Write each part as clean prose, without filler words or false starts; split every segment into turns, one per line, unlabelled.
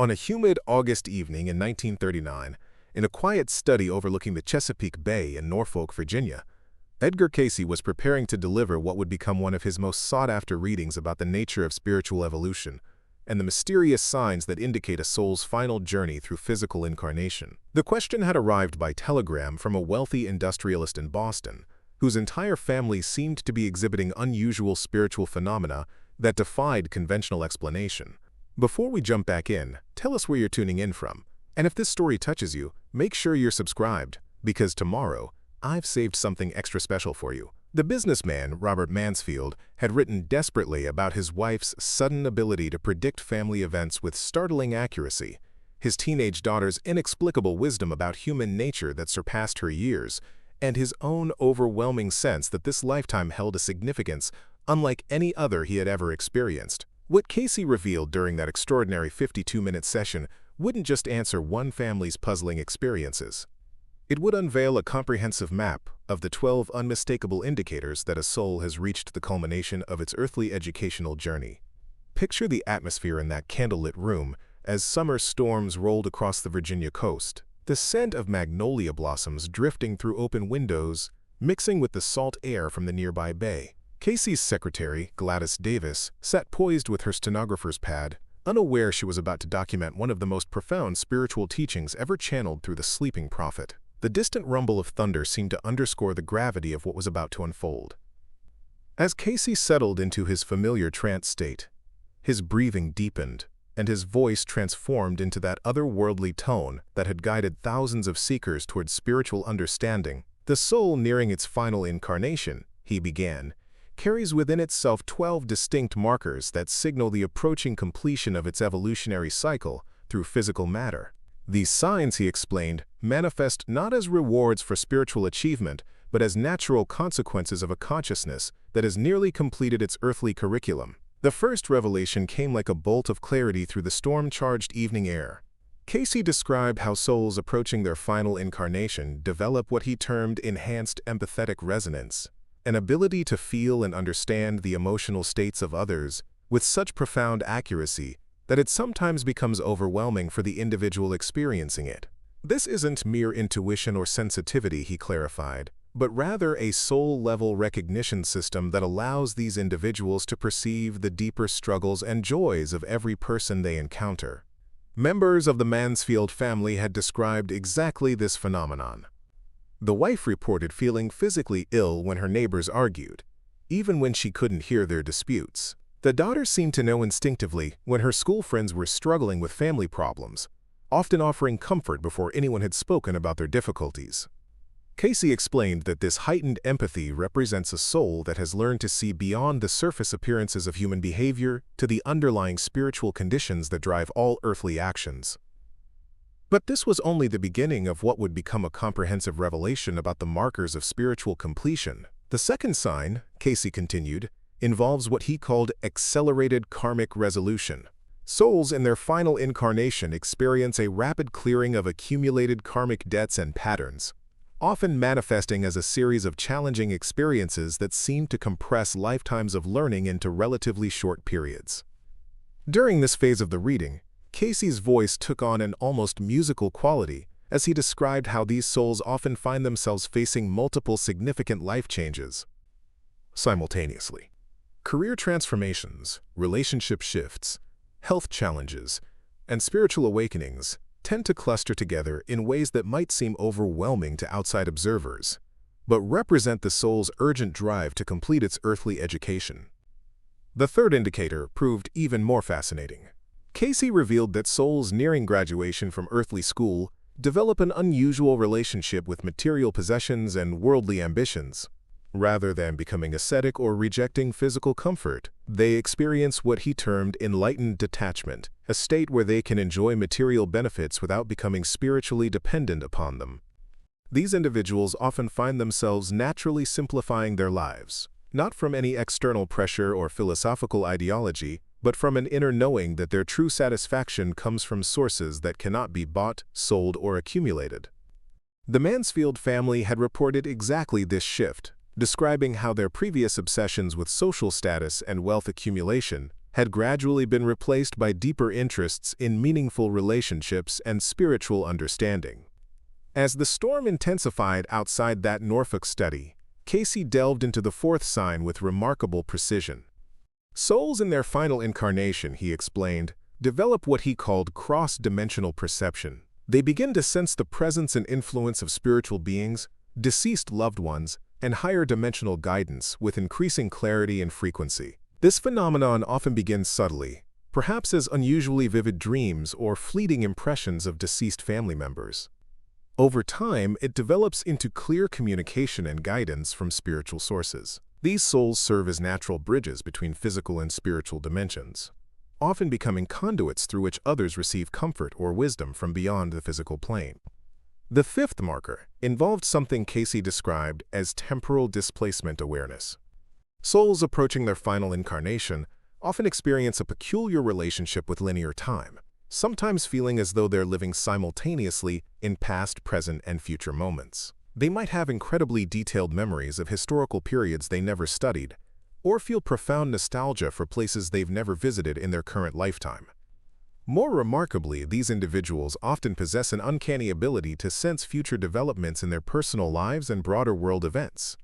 On a humid August evening in 1939, in a quiet study overlooking the Chesapeake Bay in Norfolk, Virginia, Edgar Cayce was preparing to deliver what would become one of his most sought-after readings about the nature of spiritual evolution and the mysterious signs that indicate a soul's final journey through physical incarnation. The question had arrived by telegram from a wealthy industrialist in Boston, whose entire family seemed to be exhibiting unusual spiritual phenomena that defied conventional explanation. Before we jump back in, tell us where you're tuning in from. And if this story touches you, make sure you're subscribed, because tomorrow, I've saved something extra special for you. The businessman, Robert Mansfield, had written desperately about his wife's sudden ability to predict family events with startling accuracy, his teenage daughter's inexplicable wisdom about human nature that surpassed her years, and his own overwhelming sense that this lifetime held a significance unlike any other he had ever experienced. What Cayce revealed during that extraordinary 52-minute session wouldn't just answer one family's puzzling experiences. It would unveil a comprehensive map of the 12 unmistakable indicators that a soul has reached the culmination of its earthly educational journey. Picture the atmosphere in that candlelit room as summer storms rolled across the Virginia coast, the scent of magnolia blossoms drifting through open windows, mixing with the salt air from the nearby bay. Cayce's secretary, Gladys Davis, sat poised with her stenographer's pad, unaware she was about to document one of the most profound spiritual teachings ever channeled through the sleeping prophet. The distant rumble of thunder seemed to underscore the gravity of what was about to unfold. As Cayce settled into his familiar trance state, his breathing deepened, and his voice transformed into that otherworldly tone that had guided thousands of seekers towards spiritual understanding. The soul nearing its final incarnation, he began, carries within itself 12 distinct markers that signal the approaching completion of its evolutionary cycle through physical matter. These signs, he explained, manifest not as rewards for spiritual achievement, but as natural consequences of a consciousness that has nearly completed its earthly curriculum. The first revelation came like a bolt of clarity through the storm-charged evening air. Cayce described how souls approaching their final incarnation develop what he termed enhanced empathetic resonance, an ability to feel and understand the emotional states of others with such profound accuracy that it sometimes becomes overwhelming for the individual experiencing it. This isn't mere intuition or sensitivity, he clarified, but rather a soul-level recognition system that allows these individuals to perceive the deeper struggles and joys of every person they encounter. Members of the Mansfield family had described exactly this phenomenon. The wife reported feeling physically ill when her neighbors argued, even when she couldn't hear their disputes. The daughter seemed to know instinctively when her school friends were struggling with family problems, often offering comfort before anyone had spoken about their difficulties. Cayce explained that this heightened empathy represents a soul that has learned to see beyond the surface appearances of human behavior to the underlying spiritual conditions that drive all earthly actions. But this was only the beginning of what would become a comprehensive revelation about the markers of spiritual completion. The second sign, Cayce continued, involves what he called accelerated karmic resolution. Souls in their final incarnation experience a rapid clearing of accumulated karmic debts and patterns, often manifesting as a series of challenging experiences that seem to compress lifetimes of learning into relatively short periods. During this phase of the reading, Cayce's voice took on an almost musical quality as he described how these souls often find themselves facing multiple significant life changes simultaneously. Career transformations, relationship shifts, health challenges, and spiritual awakenings tend to cluster together in ways that might seem overwhelming to outside observers, but represent the soul's urgent drive to complete its earthly education. The third indicator proved even more fascinating. Cayce revealed that souls nearing graduation from earthly school develop an unusual relationship with material possessions and worldly ambitions. Rather than becoming ascetic or rejecting physical comfort, they experience what he termed enlightened detachment, a state where they can enjoy material benefits without becoming spiritually dependent upon them. These individuals often find themselves naturally simplifying their lives, not from any external pressure or philosophical ideology, but from an inner knowing that their true satisfaction comes from sources that cannot be bought, sold, or accumulated. The Mansfield family had reported exactly this shift, describing how their previous obsessions with social status and wealth accumulation had gradually been replaced by deeper interests in meaningful relationships and spiritual understanding. As the storm intensified outside that Norfolk study, Cayce delved into the fourth sign with remarkable precision. Souls in their final incarnation, he explained, develop what he called cross-dimensional perception. They begin to sense the presence and influence of spiritual beings, deceased loved ones, and higher dimensional guidance with increasing clarity and frequency. This phenomenon often begins subtly, perhaps as unusually vivid dreams or fleeting impressions of deceased family members. Over time, it develops into clear communication and guidance from spiritual sources. These souls serve as natural bridges between physical and spiritual dimensions, often becoming conduits through which others receive comfort or wisdom from beyond the physical plane. The fifth marker involved something Cayce described as temporal displacement awareness. Souls approaching their final incarnation often experience a peculiar relationship with linear time, sometimes feeling as though they're living simultaneously in past, present, and future moments. They might have incredibly detailed memories of historical periods they never studied, or feel profound nostalgia for places they've never visited in their current lifetime. More remarkably, these individuals often possess an uncanny ability to sense future developments in their personal lives and broader world events.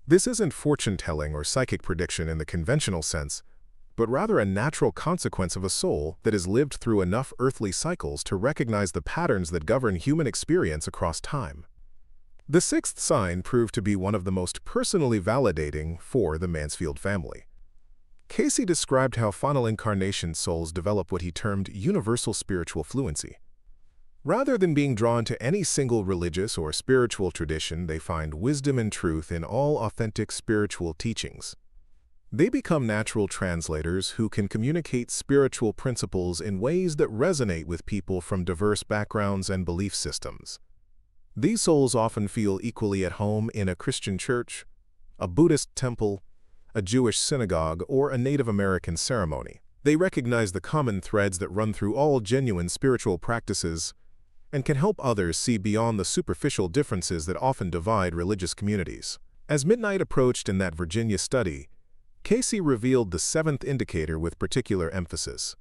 This isn't fortune-telling or psychic prediction in the conventional sense, but rather a natural consequence of a soul that has lived through enough earthly cycles to recognize the patterns that govern human experience across time. The sixth sign proved to be one of the most personally validating for the Mansfield family. Cayce described how final incarnation souls develop what he termed universal spiritual fluency. Rather than being drawn to any single religious or spiritual tradition, they find wisdom and truth in all authentic spiritual teachings. They become natural translators who can communicate spiritual principles in ways that resonate with people from diverse backgrounds and belief systems. These souls often feel equally at home in a Christian church, a Buddhist temple, a Jewish synagogue, or a Native American ceremony. They recognize the common threads that run through all genuine spiritual practices and can help others see beyond the superficial differences that often divide religious communities. As midnight approached in that Virginia study, Cayce revealed the seventh indicator with particular emphasis.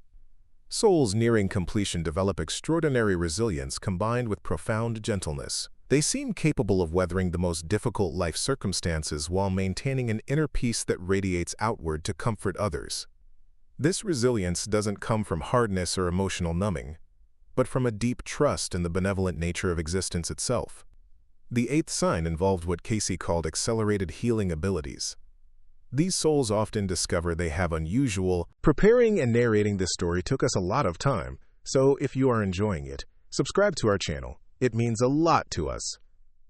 Souls nearing completion develop extraordinary resilience combined with profound gentleness. They seem capable of weathering the most difficult life circumstances while maintaining an inner peace that radiates outward to comfort others. This resilience doesn't come from hardness or emotional numbing, but from a deep trust in the benevolent nature of existence itself. The eighth sign involved what Cayce called accelerated healing abilities. These souls often discover they have unusual. Preparing and narrating this story took us a lot of time, so if you are enjoying it, subscribe to our channel. It means a lot to us.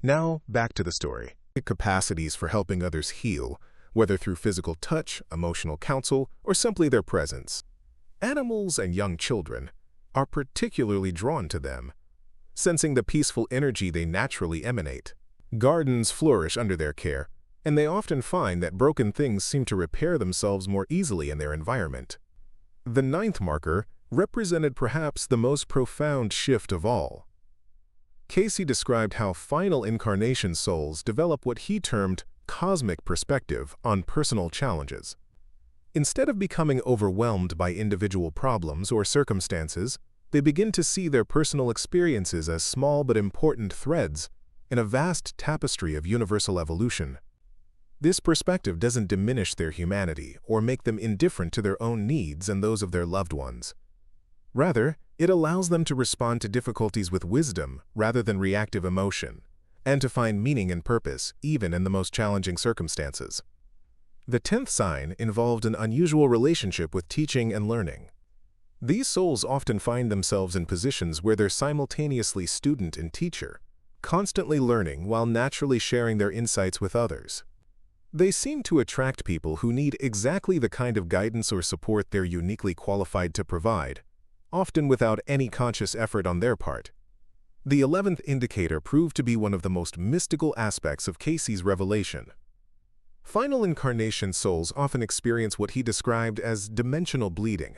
Now, back to the story. Capacities for helping others heal, whether through physical touch, emotional counsel, or simply their presence. Animals and young children are particularly drawn to them, sensing the peaceful energy they naturally emanate. Gardens flourish under their care, and they often find that broken things seem to repair themselves more easily in their environment. The ninth marker represented perhaps the most profound shift of all. Cayce described how final incarnation souls develop what he termed cosmic perspective on personal challenges. Instead of becoming overwhelmed by individual problems or circumstances, they begin to see their personal experiences as small but important threads in a vast tapestry of universal evolution. This perspective doesn't diminish their humanity or make them indifferent to their own needs and those of their loved ones. Rather, it allows them to respond to difficulties with wisdom rather than reactive emotion, and to find meaning and purpose even in the most challenging circumstances. The 10th sign involved an unusual relationship with teaching and learning. These souls often find themselves in positions where they're simultaneously student and teacher, constantly learning while naturally sharing their insights with others. They seem to attract people who need exactly the kind of guidance or support they're uniquely qualified to provide, often without any conscious effort on their part. The 11th indicator proved to be one of the most mystical aspects of Cayce's revelation. Final incarnation souls often experience what he described as dimensional bleeding,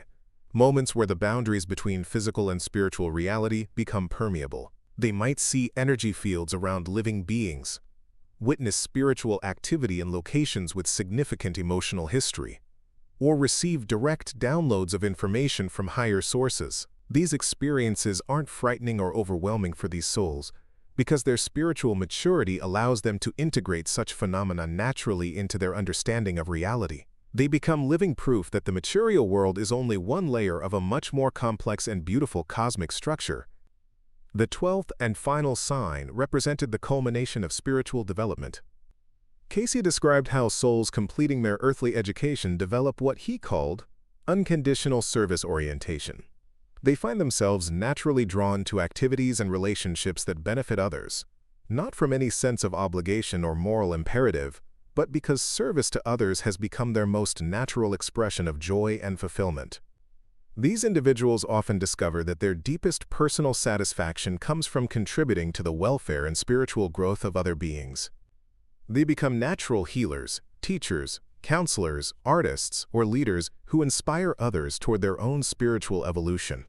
moments where the boundaries between physical and spiritual reality become permeable. They might see energy fields around living beings, witness spiritual activity in locations with significant emotional history, or receive direct downloads of information from higher sources. These experiences aren't frightening or overwhelming for these souls, because their spiritual maturity allows them to integrate such phenomena naturally into their understanding of reality. They become living proof that the material world is only one layer of a much more complex and beautiful cosmic structure. The 12th and final sign represented the culmination of spiritual development. Cayce described how souls completing their earthly education develop what he called unconditional service orientation. They find themselves naturally drawn to activities and relationships that benefit others, not from any sense of obligation or moral imperative, but because service to others has become their most natural expression of joy and fulfillment. These individuals often discover that their deepest personal satisfaction comes from contributing to the welfare and spiritual growth of other beings. They become natural healers, teachers, counselors, artists, or leaders who inspire others toward their own spiritual evolution.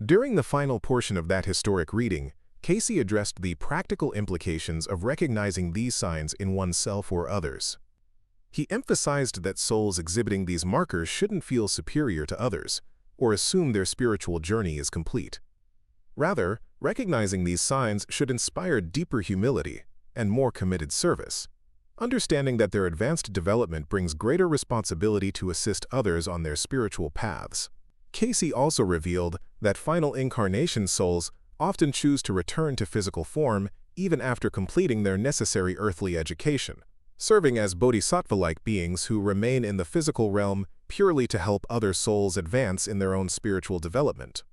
During the final portion of that historic reading, Cayce addressed the practical implications of recognizing these signs in oneself or others. He emphasized that souls exhibiting these markers shouldn't feel superior to others, or assume their spiritual journey is complete. Rather, recognizing these signs should inspire deeper humility and more committed service, understanding that their advanced development brings greater responsibility to assist others on their spiritual paths. Cayce also revealed that final incarnation souls often choose to return to physical form even after completing their necessary earthly education, serving as bodhisattva-like beings who remain in the physical realm purely to help other souls advance in their own spiritual development.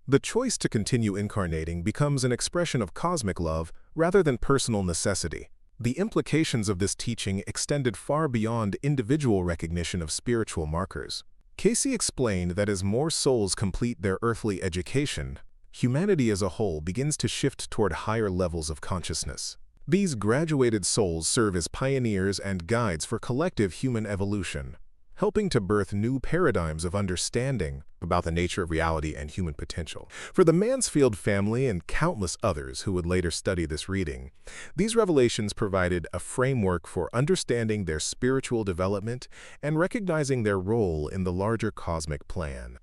The choice to continue incarnating becomes an expression of cosmic love rather than personal necessity. The implications of this teaching extended far beyond individual recognition of spiritual markers. Cayce explained that as more souls complete their earthly education, humanity as a whole begins to shift toward higher levels of consciousness. These graduated souls serve as pioneers and guides for collective human evolution, helping to birth new paradigms of understanding about the nature of reality and human potential. For the Mansfield family and countless others who would later study this reading, these revelations provided a framework for understanding their spiritual development and recognizing their role in the larger cosmic plan.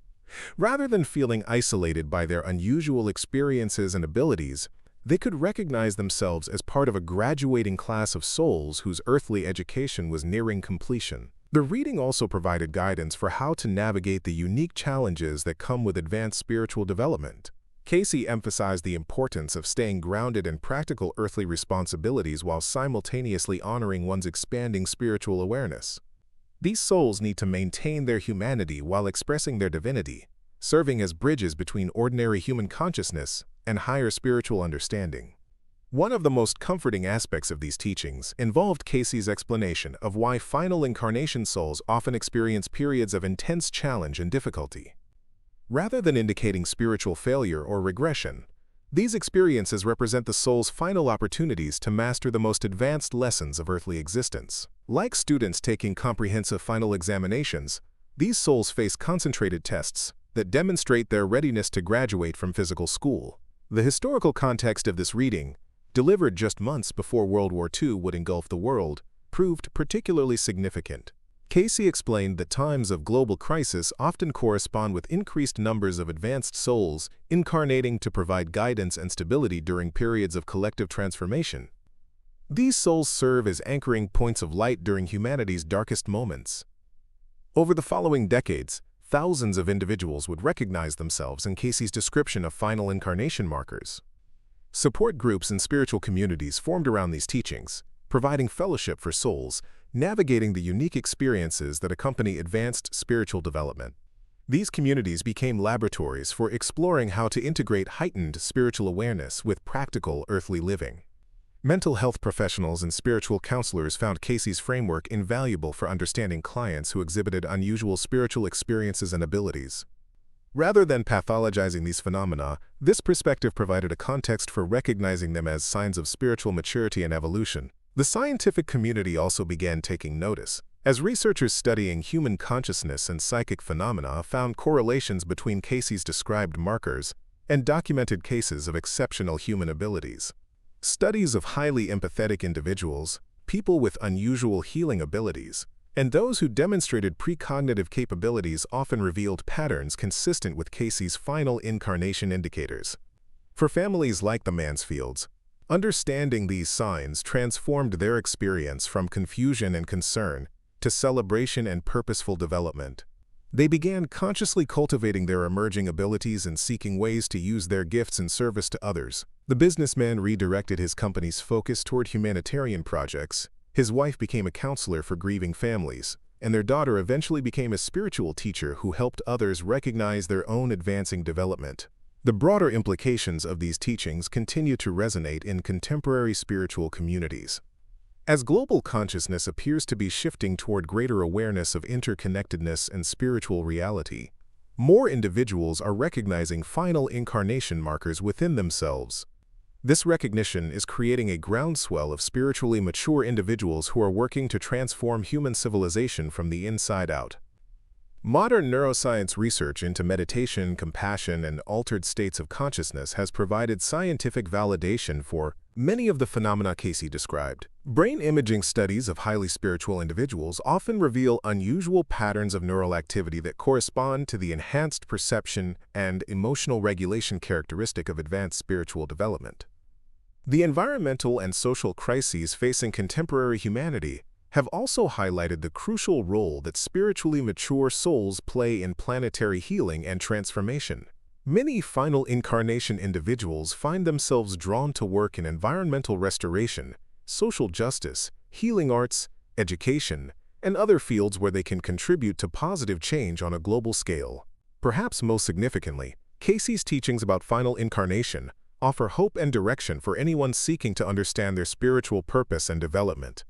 Rather than feeling isolated by their unusual experiences and abilities, they could recognize themselves as part of a graduating class of souls whose earthly education was nearing completion. The reading also provided guidance for how to navigate the unique challenges that come with advanced spiritual development. Cayce emphasized the importance of staying grounded in practical earthly responsibilities while simultaneously honoring one's expanding spiritual awareness. These souls need to maintain their humanity while expressing their divinity, serving as bridges between ordinary human consciousness and higher spiritual understanding. One of the most comforting aspects of these teachings involved Cayce's explanation of why final incarnation souls often experience periods of intense challenge and difficulty. Rather than indicating spiritual failure or regression, these experiences represent the soul's final opportunities to master the most advanced lessons of earthly existence. Like students taking comprehensive final examinations, these souls face concentrated tests that demonstrate their readiness to graduate from physical school. The historical context of this reading, delivered just months before World War II would engulf the world, proved particularly significant. Cayce explained that times of global crisis often correspond with increased numbers of advanced souls incarnating to provide guidance and stability during periods of collective transformation. These souls serve as anchoring points of light during humanity's darkest moments. Over the following decades, thousands of individuals would recognize themselves in Cayce's description of final incarnation markers. Support groups and spiritual communities formed around these teachings, providing fellowship for souls, navigating the unique experiences that accompany advanced spiritual development. These communities became laboratories for exploring how to integrate heightened spiritual awareness with practical earthly living. Mental health professionals and spiritual counselors found Cayce's framework invaluable for understanding clients who exhibited unusual spiritual experiences and abilities. Rather than pathologizing these phenomena, this perspective provided a context for recognizing them as signs of spiritual maturity and evolution. The scientific community also began taking notice, as researchers studying human consciousness and psychic phenomena found correlations between Cayce's described markers and documented cases of exceptional human abilities. Studies of highly empathetic individuals, people with unusual healing abilities, And those who demonstrated precognitive capabilities often revealed patterns consistent with Cayce's final incarnation indicators. For families like the Mansfields, understanding these signs transformed their experience from confusion and concern to celebration and purposeful development. They began consciously cultivating their emerging abilities and seeking ways to use their gifts in service to others. The businessman redirected his company's focus toward humanitarian projects. His wife became a counselor for grieving families, and their daughter eventually became a spiritual teacher who helped others recognize their own advancing development. The broader implications of these teachings continue to resonate in contemporary spiritual communities. As global consciousness appears to be shifting toward greater awareness of interconnectedness and spiritual reality, more individuals are recognizing final incarnation markers within themselves. This recognition is creating a groundswell of spiritually mature individuals who are working to transform human civilization from the inside out. Modern neuroscience research into meditation, compassion, and altered states of consciousness has provided scientific validation for many of the phenomena Cayce described. Brain imaging studies of highly spiritual individuals often reveal unusual patterns of neural activity that correspond to the enhanced perception and emotional regulation characteristic of advanced spiritual development. The environmental and social crises facing contemporary humanity have also highlighted the crucial role that spiritually mature souls play in planetary healing and transformation. Many final incarnation individuals find themselves drawn to work in environmental restoration, social justice, healing arts, education, and other fields where they can contribute to positive change on a global scale. Perhaps most significantly, Cayce's teachings about final incarnation offer hope and direction for anyone seeking to understand their spiritual purpose and development.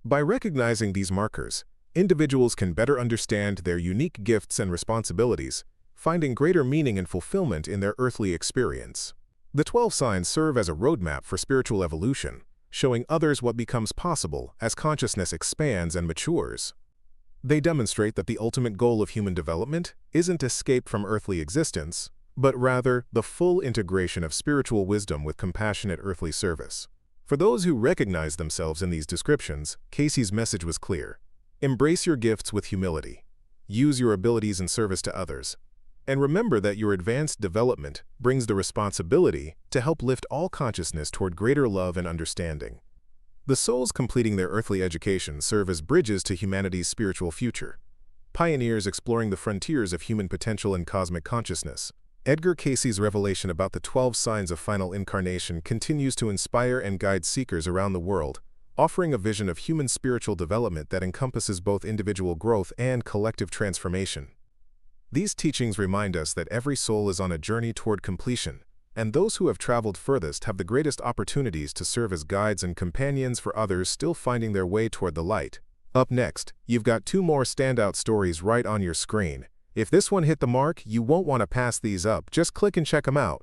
By recognizing these markers, individuals can better understand their unique gifts and responsibilities, finding greater meaning and fulfillment in their earthly experience. The 12 signs serve as a roadmap for spiritual evolution, showing others what becomes possible as consciousness expands and matures. They demonstrate that the ultimate goal of human development isn't escape from earthly existence, but rather the full integration of spiritual wisdom with compassionate earthly service. For those who recognize themselves in these descriptions, Cayce's message was clear. Embrace your gifts with humility. Use your abilities in service to others. And remember that your advanced development brings the responsibility to help lift all consciousness toward greater love and understanding. The souls completing their earthly education serve as bridges to humanity's spiritual future, pioneers exploring the frontiers of human potential and cosmic consciousness. Edgar Cayce's revelation about the 12 signs of final incarnation continues to inspire and guide seekers around the world, offering a vision of human spiritual development that encompasses both individual growth and collective transformation. These teachings remind us that every soul is on a journey toward completion, and those who have traveled furthest have the greatest opportunities to serve as guides and companions for others still finding their way toward the light. Up next, you've got 2 more standout stories right on your screen. If this one hit the mark, you won't want to pass these up. Just click and check them out.